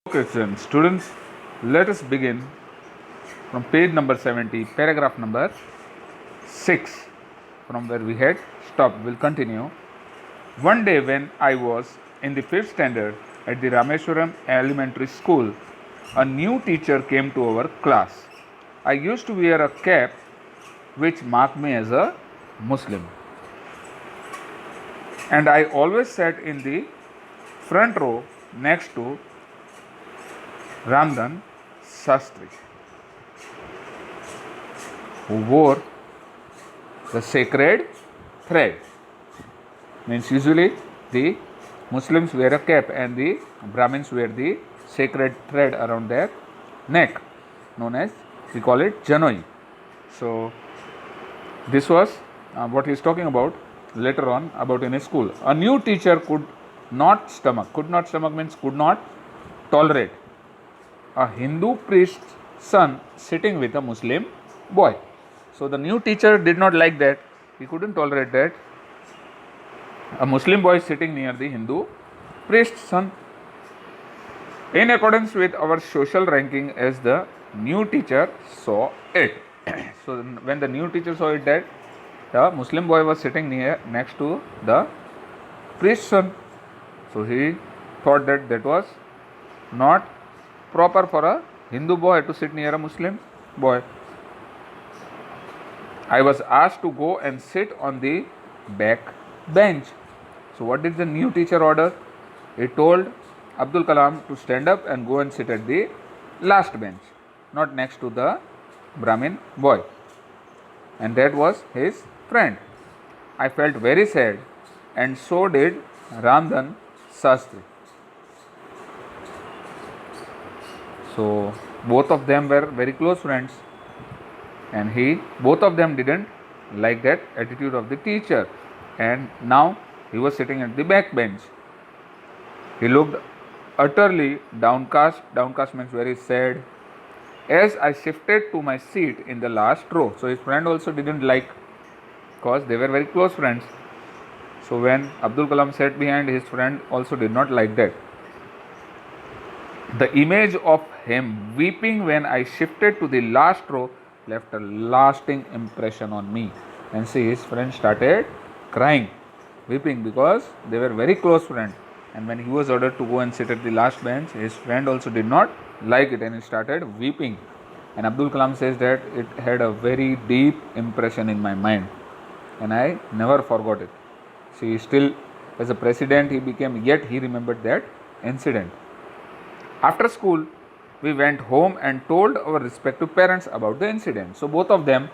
Okay, then, students, let us begin from page number 70, paragraph number 6, from where we had stopped. We'll continue. One day, when I was in the 5th standard at the Rameswaram Elementary School, a new teacher came to our class. I used to wear a cap which marked me as a Muslim, and I always sat in the front row next to Ramdan Sastri, who wore the sacred thread. Means usually the Muslims wear a cap and the Brahmins wear the sacred thread around their neck, known as, we call it Janoi. So this was what he is talking about later on about in a school. A new teacher could not stomach means could not tolerate a Hindu priest's son sitting with a Muslim boy. So the new teacher did not like that. He couldn't tolerate that a Muslim boy is sitting near the Hindu priest's son. In accordance with our social ranking, as the new teacher saw it. So when the new teacher saw it that the Muslim boy was sitting next to the priest's son, so he thought that that was not proper for a Hindu boy to sit near a Muslim boy. I was asked to go and sit on the back bench. So what did the new teacher order? He told Abdul Kalam to stand up and go and sit at the last bench, not next to the Brahmin boy. And that was his friend. I felt very sad, and so did Ramdan Sastri. So both of them were very close friends, and both of them didn't like that attitude of the teacher, and now he was sitting at the back bench. He looked utterly downcast. Downcast means very sad. As I shifted to my seat in the last row, so his friend also didn't like, because they were very close friends. So when Abdul Kalam sat behind, his friend also did not like that. The image of him weeping when I shifted to the last row left a lasting impression on me. And see, his friend started crying, weeping, because they were very close friends. And when he was ordered to go and sit at the last bench, his friend also did not like it, and he started weeping. And Abdul Kalam says that it had a very deep impression in my mind, and I never forgot it. See, still as a president he became, yet he remembered that incident. After school, we went home and told our respective parents about the incident. So both of them,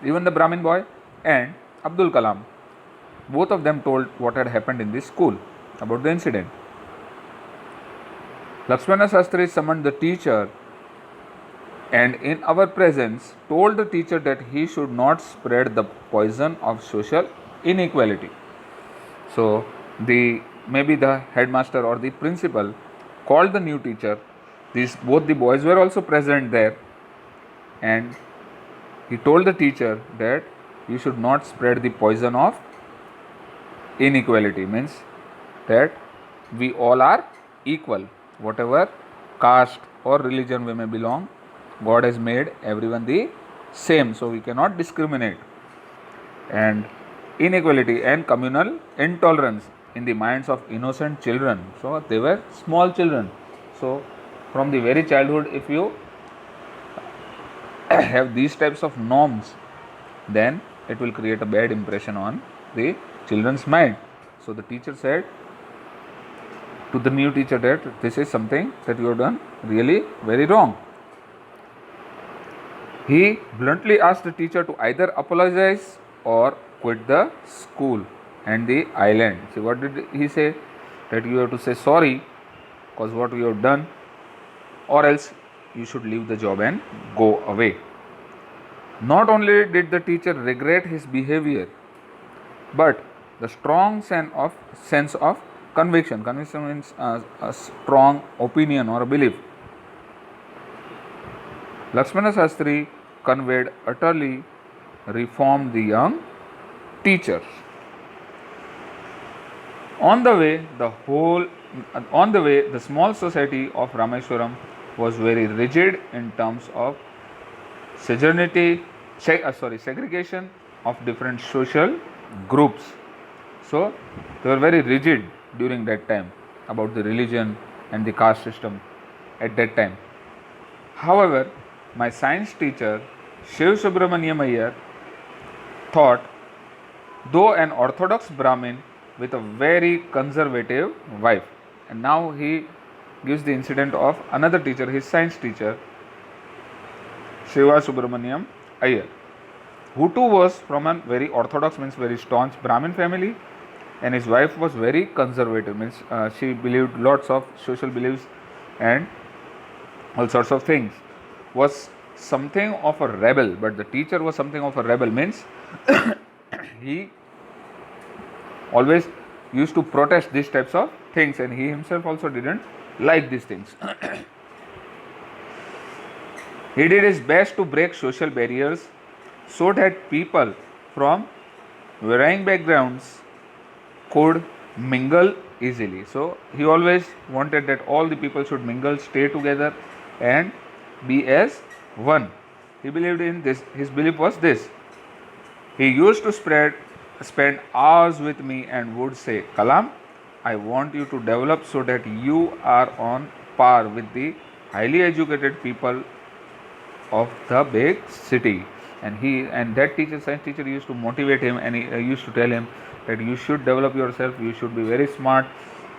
even the Brahmin boy and Abdul Kalam, both of them told what had happened in this school about the incident. Lakshmana Sastri summoned the teacher and in our presence told the teacher that he should not spread the poison of social inequality. So maybe the headmaster or the principal called the new teacher. Both the boys were also present there, and he told the teacher that you should not spread the poison of inequality, means that we all are equal, whatever caste or religion we may belong, God has made everyone the same, so we cannot discriminate. And inequality and communal intolerance in the minds of innocent children. So they were small children. So from the very childhood, if you have these types of norms, then it will create a bad impression on the children's mind. So the teacher said to the new teacher that this is something that you have done really very wrong. He bluntly asked the teacher to either apologize or quit the school and the island. See, what did he say? That you have to say sorry because what you have done, or else you should leave the job and go away. Not only did the teacher regret his behavior, but the strong sense of conviction. Conviction means a strong opinion or a belief. Lakshmana Sastri conveyed utterly reformed the young teacher. On the way, the whole On the way, the small society of Rameshwaram was very rigid in terms of segregation of different social groups. So they were very rigid during that time about the religion and the caste system at that time. However, my science teacher Shiv Subramaniam Iyer thought, though an orthodox Brahmin with a very conservative wife, and now he gives the incident of another teacher, his science teacher Shiva Subramaniam Iyer, who too was from a very orthodox, means very staunch Brahmin family, and his wife was very conservative, means she believed lots of social beliefs and all sorts of things, was something of a rebel. But the teacher was something of a rebel, means he always used to protest these types of things, and he himself also didn't like these things. He did his best to break social barriers so that people from varying backgrounds could mingle easily. So he always wanted that all the people should mingle, stay together and be as one. He believed in this. His belief was this. He used to spend hours with me and would say, Kalam, I want you to develop so that you are on par with the highly educated people of the big city. And that teacher, science teacher, used to motivate him, and he used to tell him that you should develop yourself, you should be very smart,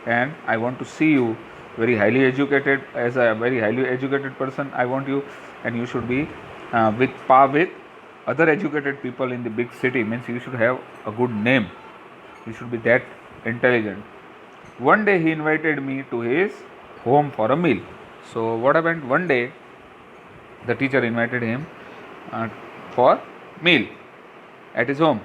and I want to see you very highly educated. As a very highly educated person, I want you, and you should be with par with other educated people in the big city, means you should have a good name, you should be that intelligent. One day he invited me to his home for a meal. So what happened, one day the teacher invited him for meal at his home.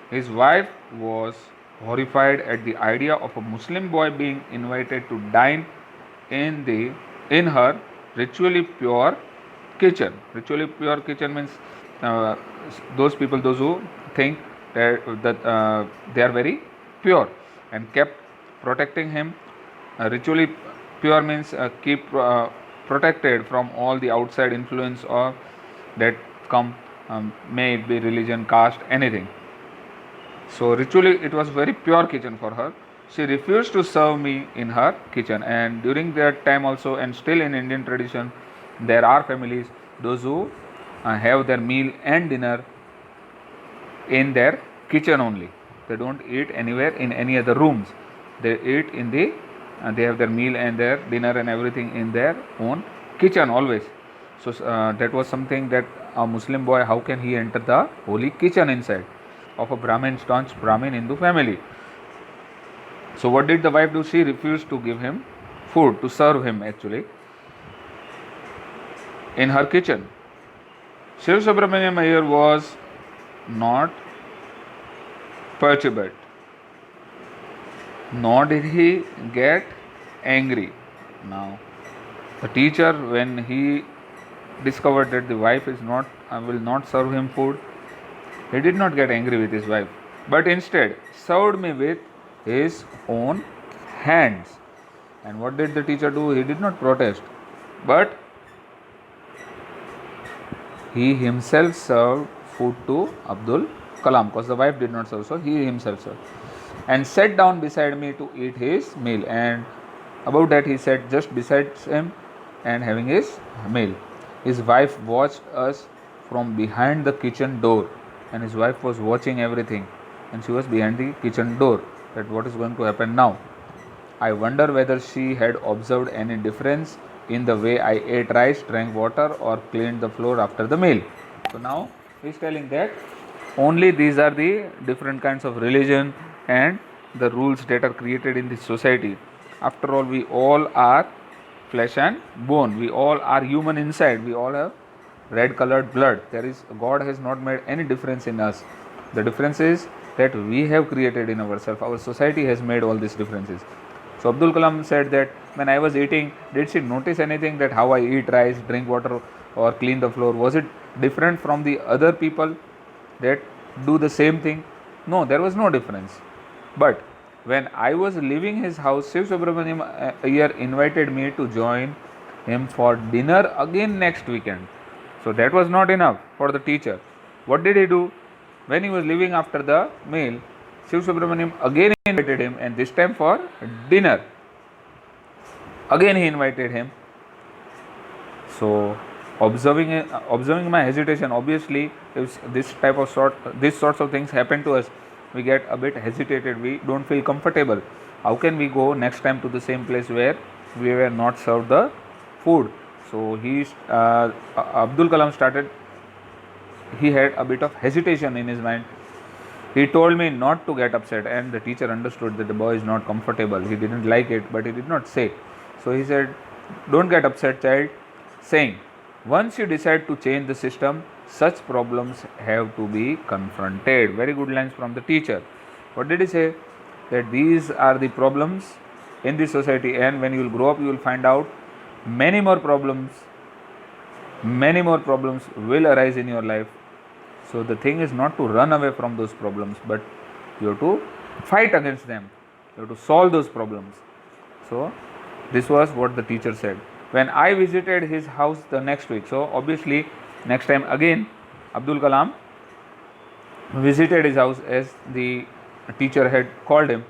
His wife was horrified at the idea of a Muslim boy being invited to dine in her ritually pure kitchen. Ritually pure kitchen means those people, those who think that they are very pure, and kept protecting him. Ritually pure means keep protected from all the outside influence of that come, may it be religion, caste, anything. So ritually it was very pure kitchen for her. She refused to serve me in her kitchen, and during that time also, and still in Indian tradition, there are families those who have their meal and dinner in their kitchen only. They don't eat anywhere in any other rooms. They eat in the they have their meal and their dinner and everything in their own kitchen always. So that was something that a Muslim boy, how can he enter the holy kitchen inside of a Brahmin, staunch Brahmin Hindu family? So what did the wife do? She refused to give him food, to serve him actually in her kitchen. Shiv Subramaniam Iyer was not perturbed, nor did he get angry. Now the teacher, when he discovered that the wife is not will not serve him food, he did not get angry with his wife, but instead served me with his own hands. And what did the teacher do? He did not protest, but he himself served food to Abdul Kalam, because the wife did not serve, so he himself served, and sat down beside me to eat his meal. And about that, he sat just beside him and having his meal. His wife watched us from behind the kitchen door, and his wife was watching everything, and she was behind the kitchen door, that what is going to happen now. I wonder whether she had observed any difference in the way I ate rice, drank water, or cleaned the floor after the meal. So now he is telling that only these are the different kinds of religion and the rules that are created in this society. After all, we all are flesh and bone. We all are human inside. We all have red colored blood. God has not made any difference in us. The difference is that we have created in ourselves. Our society has made all these differences. So Abdul Kalam said that when I was eating, did she notice anything, that how I eat rice, drink water, or clean the floor? Was it different from the other people that do the same thing? No, there was no difference. But When I was leaving his house, Shiv Subramaniam Iyer invited me to join him for dinner again next weekend. So that was not enough for the teacher. What did he do? When he was leaving after the meal, Shiv Subramaniam again invited him, and this time for dinner. Again he invited him. So observing my hesitation, obviously if these sorts of things happen to us, we get a bit hesitated, we don't feel comfortable. How can we go next time to the same place where we were not served the food? So Abdul Kalam he had a bit of hesitation in his mind. He told me not to get upset, and the teacher understood that the boy is not comfortable. He didn't like it, but he did not say. So he said, "Don't get upset, child," saying, "Once you decide to change the system, such problems have to be confronted." Very good lines from the teacher. What did he say? That these are the problems in the society, and when you will grow up, you will find out many more problems will arise in your life. So the thing is not to run away from those problems, but you have to fight against them. You have to solve those problems. So this was what the teacher said. When I visited his house the next week, so obviously next time again Abdul Kalam visited his house as the teacher had called him.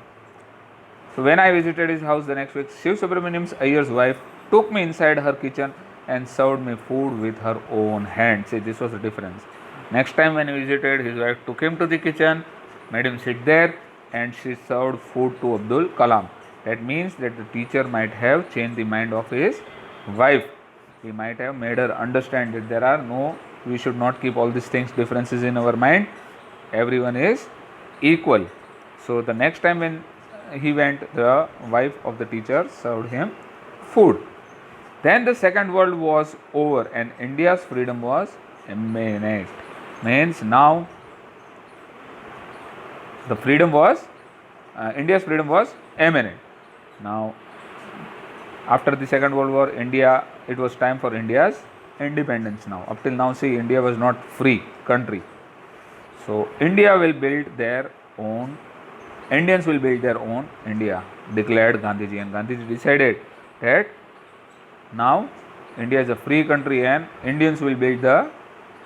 So when I visited his house the next week, Shiv Subramaniam Iyer's wife took me inside her kitchen and served me food with her own hands. See, this was the difference. Next time when he visited, his wife took him to the kitchen, made him sit there, and she served food to Abdul Kalam. That means that the teacher might have changed the mind of his wife. He might have made her understand that we should not keep all these differences in our mind. Everyone is equal. So the next time when he went, the wife of the teacher served him food. Then the Second World War was over and India's freedom was imminent. Means now the India's freedom was imminent. Now after the Second World War, it was time for India's independence now. Up till now, see, India was not free country. So Indians will build their own India, declared Gandhiji, and Gandhiji decided that now India is a free country and Indians will build the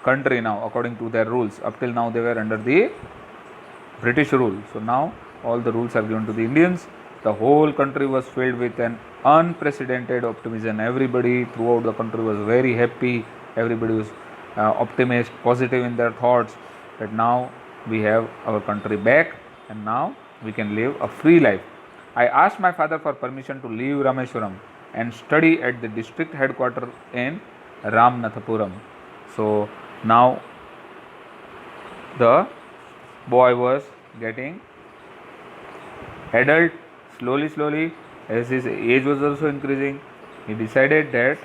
country now according to their rules. Up till now they were under the British rule. So now all the rules are given to the Indians. The whole country was filled with an unprecedented optimism. Everybody throughout the country was very happy. Everybody was optimistic, positive in their thoughts that now we have our country back and now we can live a free life. I asked my father for permission to leave Rameswaram and study at the district headquarters in Ramanathapuram. So now the boy was getting adult slowly as his age was also increasing. He decided that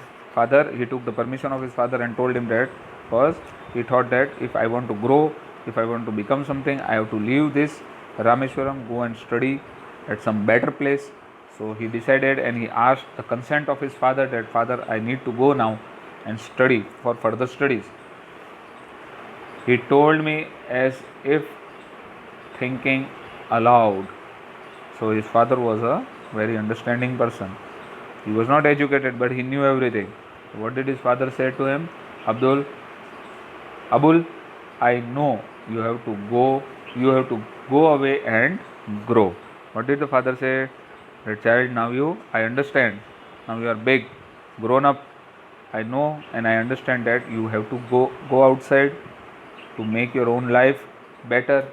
he took the permission of his father and told him that first he thought that if I want to grow, if I want to become something, I have to leave this Rameswaram, go and study at some better place. So he decided and he asked the consent of his father that, "Father, I need to go now and study for further studies." He told me as if thinking aloud. So his father was a very understanding person. He was not educated, but he knew everything. What did his father say to him? Abul, I know you have to go away and grow. What did the father say? The child, I understand. Now you are big, grown up. I know and I understand that you have to go outside to make your own life better.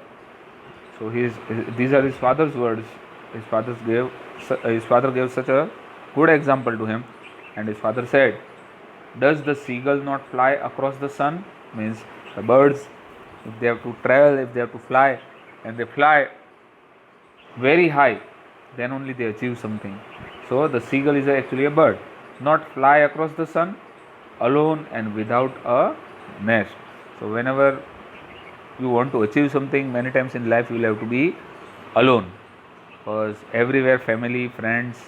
So these are his father's words. His father gave such a good example to him, and his father said, "Does the seagull not fly across the sun?" Means the birds, if they have to travel, if they have to fly, and they fly very high, then only they achieve something. So the seagull is actually a bird. Not fly across the sun alone and without a nest. So whenever you want to achieve something, many times in life you will have to be alone, because everywhere family, friends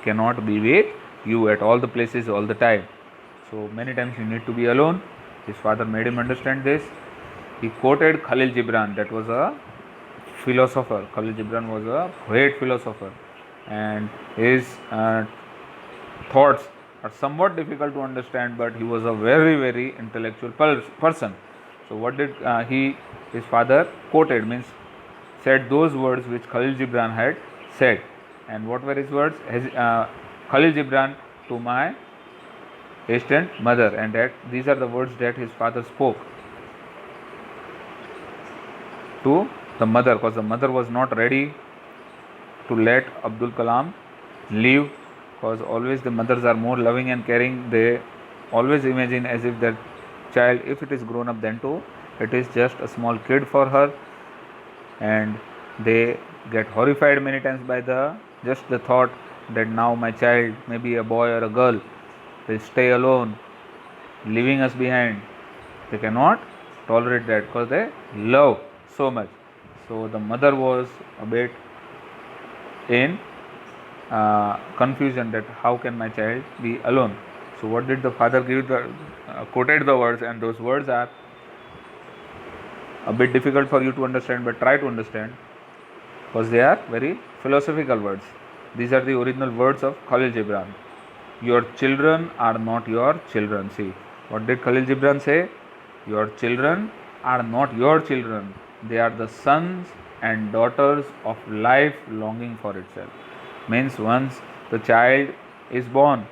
cannot be with you at all the places all the time. So many times you need to be alone. His father made him understand this. He quoted Khalil Gibran, that was a philosopher. Khalil Gibran was a great philosopher, and his thoughts are somewhat difficult to understand, but he was a very, very intellectual person. So what did his father quoted, means said those words which Khalil Gibran had said. And what were his words? Khalil Gibran to my distant mother, and that these are the words that his father spoke to the mother, because the mother was not ready to let Abdul Kalam leave, because always the mothers are more loving and caring. They always imagine as if that child, if it is grown up, then too it is just a small kid for her, and they get horrified many times by just the thought that now my child, maybe a boy or a girl, will stay alone, leaving us behind. They cannot tolerate that because they love so much. So the mother was a bit in confusion that how can my child be alone. So what did the father give? Quoted the words, and those words are a bit difficult for you to understand, but try to understand, because they are very philosophical words. These are the original words of Khalil Gibran. Your children are not your children. See, what did Khalil Gibran say? Your children are not your children. They are the sons and daughters of life longing for itself. Means once the child is born,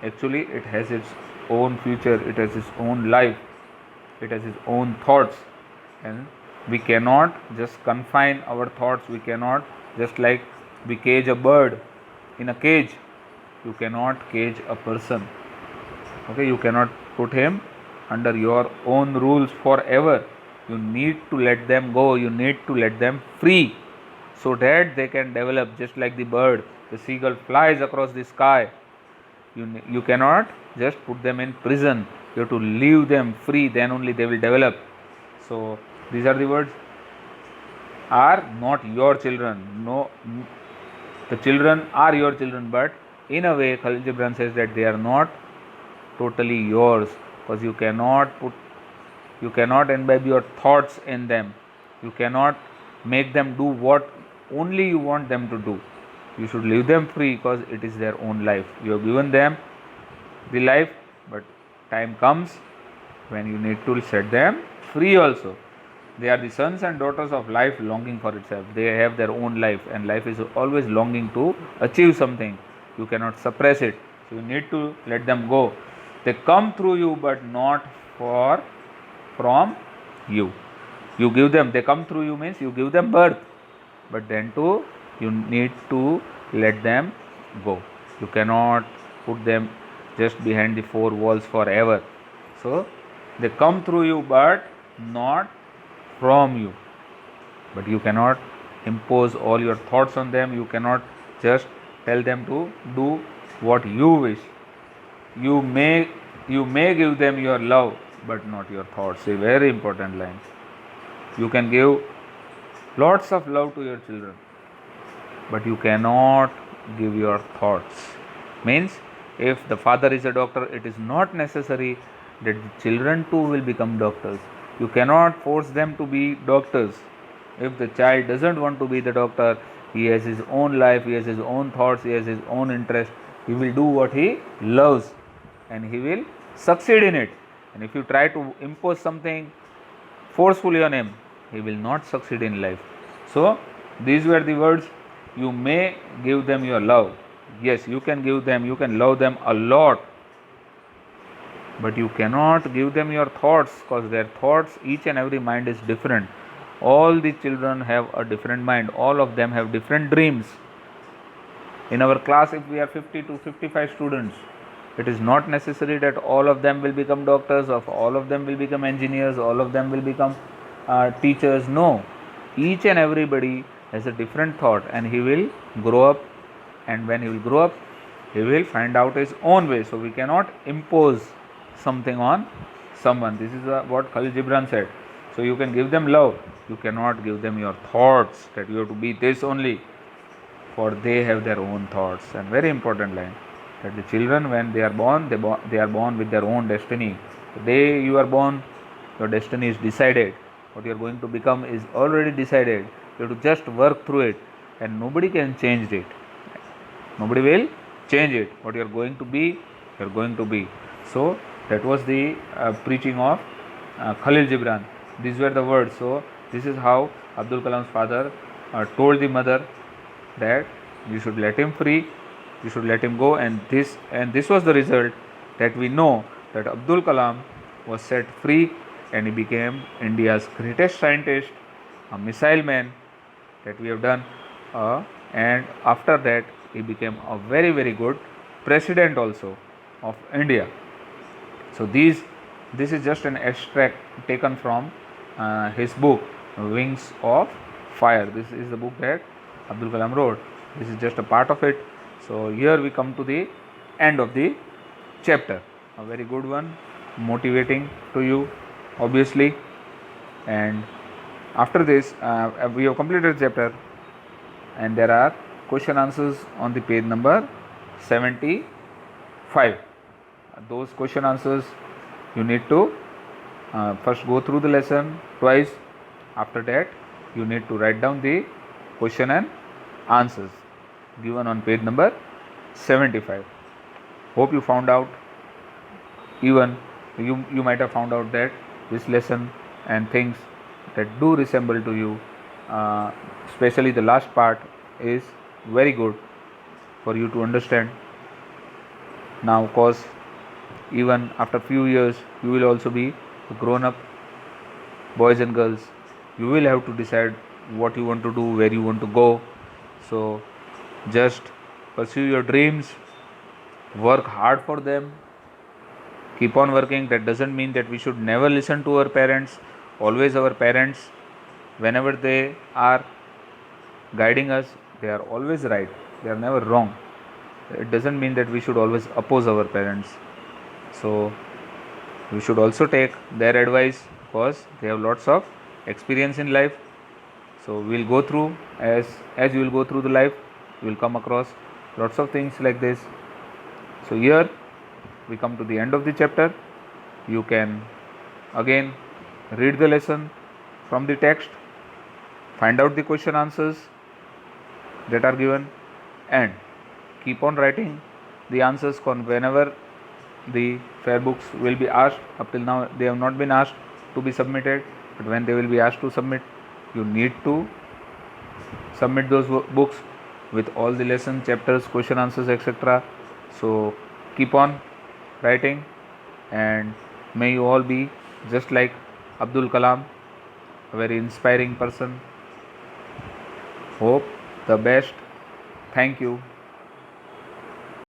actually it has its own future, it has its own life, it has its own thoughts, and we cannot just confine our thoughts. We cannot just like we cage a bird in a cage. You cannot cage a person. Okay, you cannot put him under your own rules forever. You need to let them go. You need to let them free, so that they can develop just like the bird. The seagull flies across the sky. You cannot just put them in prison. You have to leave them free, then only they will develop. So these are the words. Are not your children. No, the children are your children, but in a way Khalil Gibran says that they are not totally yours, because you cannot imbibe your thoughts in them. You cannot make them do what only you want them to do. You should leave them free, because it is their own life. You have given them the life, but time comes when you need to set them free also. They are the sons and daughters of life longing for itself. They have their own life, and life is always longing to achieve something. You cannot suppress it. So you need to let them go. They come through you, but not from you. You give them, they come through you means you give them birth, but then too you need to let them go. You cannot put them just behind the four walls forever. So they come through you, but not from you. But you cannot impose all your thoughts on them. You cannot just tell them to do what you wish. You may give them your love, but not your thoughts. A very important line. You can give lots of love to your children, but you cannot give your thoughts. Means if the father is a doctor, it is not necessary that the children too will become doctors. You cannot force them to be doctors. If the child doesn't want to be the doctor, he has his own life, he has his own thoughts, he has his own interest. He will do what he loves, and he will succeed in it. And if you try to impose something forcefully on him, he will not succeed in life. So these were the words. You may give them your love. Yes, you can give them, you can love them a lot, but you cannot give them your thoughts, because their thoughts, each and every mind is different. All the children have a different mind. All of them have different dreams. In our class, if we are 50 to 55 students, it is not necessary that all of them will become doctors, or all of them will become engineers, all of them will become teachers. No, each and everybody has a different thought, and he will grow up, and when he will grow up, he will find out his own way. So we cannot impose something on someone. This is what Khalil Gibran said. So you can give them love, you cannot give them your thoughts that you have to be this only, for they have their own thoughts. And very important line, that the children, when they are born, they are born with their own destiny. The day you are born, your destiny is decided. What you are going to become is already decided. You have to just work through it, and nobody can change it. Nobody will change it. What you are going to be, you are going to be. So that was the preaching of Khalil Gibran. These were the words. So this is how Abdul Kalam's father told the mother that you should let him free, you should let him go, and this was the result, that we know that Abdul Kalam was set free and he became India's greatest scientist, a missile man that we have done, and after that he became a very very good president also of India. So this is just an extract taken from his book Wings of Fire. This is the book that Abdul Kalam wrote. This is just a part of it. So here we come to the end of the chapter. A very good one, motivating to you obviously. And after this we have completed the chapter, and there are question answers on the page number 75. Those question answers you need to first go through the lesson twice. After that you need to write down the question and answers given on page number 75. Hope you found out, even you might have found out that this lesson and things that do resemble to you, especially the last part, is very good for you to understand. Now of course, even after few years you will also be grown up boys and girls. You will have to decide what you want to do, where you want to go. So just pursue your dreams, work hard for them, keep on working. That doesn't mean that we should never listen to our parents. Always our parents, whenever they are guiding us, they are always right, they are never wrong. It doesn't mean that we should always oppose our parents. So we should also take their advice, because they have lots of experience in life. So we'll go through, as you will go through the life, you will come across lots of things like this. So here we come to the end of the chapter. You can again read the lesson from the text, find out the question answers that are given, and keep on writing the answers whenever the fair books will be asked. Up till now they have not been asked to be submitted, but when they will be asked to submit, you need to submit those books with all the lesson chapters, question answers, etc. So keep on writing, and may you all be just like Abdul Kalam, a very inspiring person. Hope the best. Thank you.